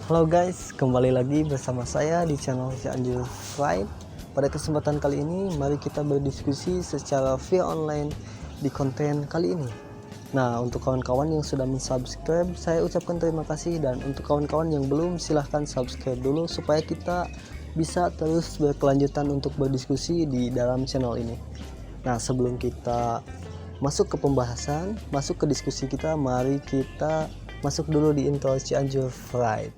Halo guys, kembali lagi bersama saya di channel Cianjur Pride. Pada kesempatan kali ini, mari kita berdiskusi secara via online di konten kali ini. Nah, untuk kawan-kawan yang sudah mensubscribe, saya ucapkan terima kasih. Dan untuk kawan-kawan yang belum, silahkan subscribe dulu supaya kita bisa terus berkelanjutan untuk berdiskusi di dalam channel ini. Nah, sebelum kita masuk ke pembahasan, masuk ke diskusi kita, mari kita masuk dulu di intro Cianjur Pride.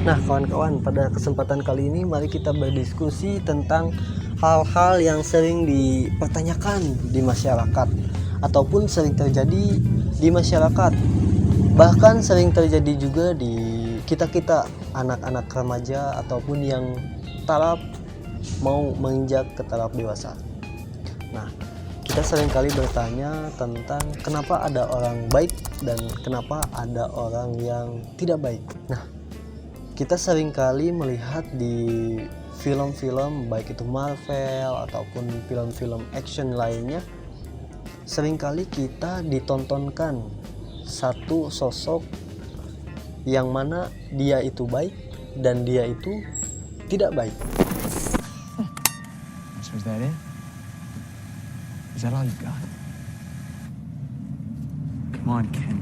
Nah kawan-kawan, pada kesempatan kali ini mari kita berdiskusi tentang hal-hal yang sering dipertanyakan di masyarakat ataupun sering terjadi di masyarakat, bahkan sering terjadi juga di kita anak-anak remaja ataupun yang taraf mau menginjak ke taraf dewasa. Nah, kita seringkali bertanya tentang kenapa ada orang baik dan kenapa ada orang yang tidak baik. Nah, kita seringkali melihat di film-film baik itu Marvel ataupun film-film action lainnya, seringkali kita ditontonkan satu sosok yang mana dia itu baik dan dia itu tidak baik. So is that it? Is that all you got? Come on, Ken.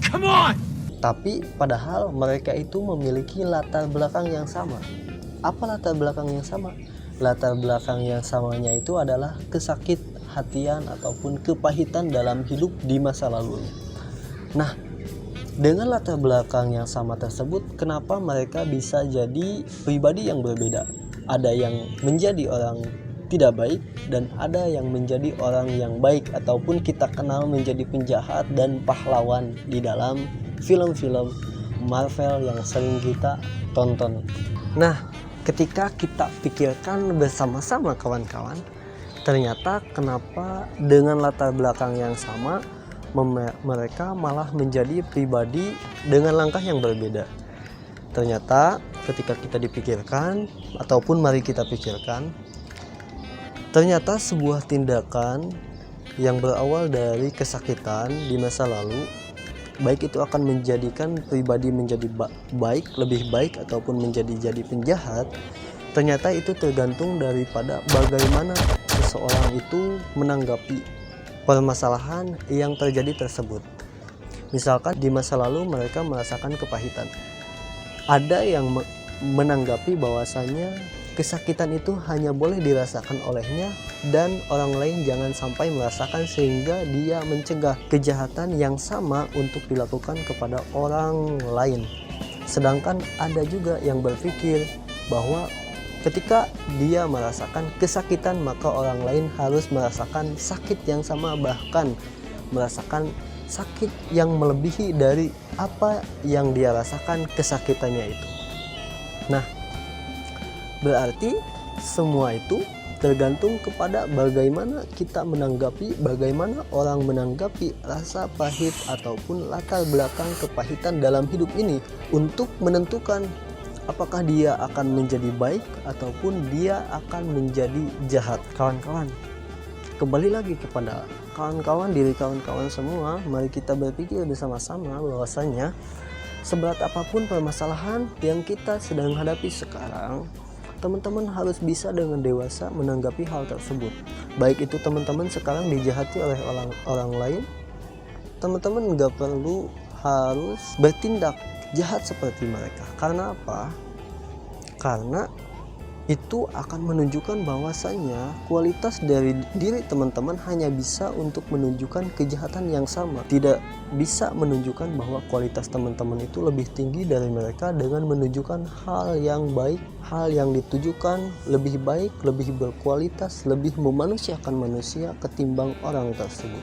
Come on! Tapi padahal mereka itu memiliki latar belakang yang sama. Apa latar belakang yang sama? Latar belakang yang samanya itu adalah kesakit hatian ataupun kepahitan dalam hidup di masa lalunya. Nah, dengan latar belakang yang sama tersebut, kenapa mereka bisa jadi pribadi yang berbeda? Ada yang menjadi orang tidak baik dan ada yang menjadi orang yang baik ataupun kita kenal menjadi penjahat dan pahlawan di dalam film-film Marvel yang sering kita tonton. Nah, ketika kita pikirkan bersama-sama kawan-kawan, ternyata kenapa dengan latar belakang yang sama mereka malah menjadi pribadi dengan langkah yang berbeda. Ternyata ketika kita dipikirkan ataupun mari kita pikirkan, ternyata sebuah tindakan yang berawal dari kesakitan di masa lalu, baik itu akan menjadikan pribadi menjadi baik, lebih baik ataupun menjadi penjahat, ternyata itu tergantung daripada bagaimana seseorang itu menanggapi permasalahan yang terjadi tersebut. Misalkan di masa lalu mereka merasakan kepahitan, ada yang menanggapi bahwasanya kesakitan itu hanya boleh dirasakan olehnya dan orang lain jangan sampai merasakan, sehingga dia mencegah kejahatan yang sama untuk dilakukan kepada orang lain. Sedangkan ada juga yang berpikir bahwa ketika dia merasakan kesakitan maka orang lain harus merasakan sakit yang sama, bahkan merasakan sakit yang melebihi dari apa yang dia rasakan kesakitannya itu. Nah, berarti semua itu tergantung kepada bagaimana kita menanggapi, bagaimana orang menanggapi rasa pahit ataupun latar belakang kepahitan dalam hidup ini untuk menentukan apakah dia akan menjadi baik ataupun dia akan menjadi jahat. Kawan-kawan, kembali lagi kepada kawan-kawan, diri kawan-kawan semua, mari kita berpikir bersama-sama bahwasanya seberat apapun permasalahan yang kita sedang hadapi sekarang, teman-teman harus bisa dengan dewasa menanggapi hal tersebut. Baik itu teman-teman sekarang dijahati oleh orang lain, teman-teman nggak perlu harus bertindak jahat seperti mereka. Karena apa? Karena itu akan menunjukkan bahwasanya kualitas dari diri teman-teman hanya bisa untuk menunjukkan kejahatan yang sama, tidak bisa menunjukkan bahwa kualitas teman-teman itu lebih tinggi dari mereka dengan menunjukkan hal yang baik, hal yang ditujukan lebih baik, lebih berkualitas, lebih memanusiakan manusia ketimbang orang tersebut.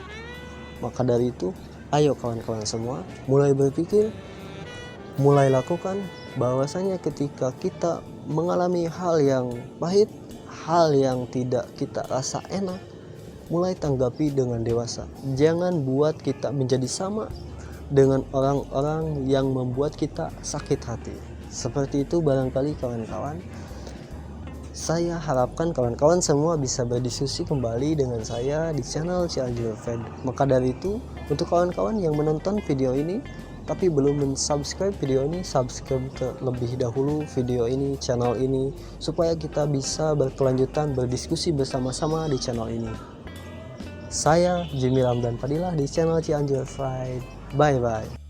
Maka dari itu, ayo kawan-kawan semua mulai berpikir, mulai lakukan bahwasanya ketika kita mengalami hal yang pahit, hal yang tidak kita rasa enak, mulai tanggapi dengan dewasa. Jangan buat kita menjadi sama dengan orang-orang yang membuat kita sakit hati. Seperti itu barangkali kawan-kawan. Saya harapkan kawan-kawan semua bisa berdiskusi kembali dengan saya di channel Cianjur Fed. Maka dari itu, untuk kawan-kawan yang menonton video ini tapi belum mensubscribe video ini, subscribe terlebih dahulu video ini, channel ini, supaya kita bisa berkelanjutan berdiskusi bersama-sama di channel ini. Saya Jimmy Ramdan Fadilah di channel Cianjur Fed. Bye bye.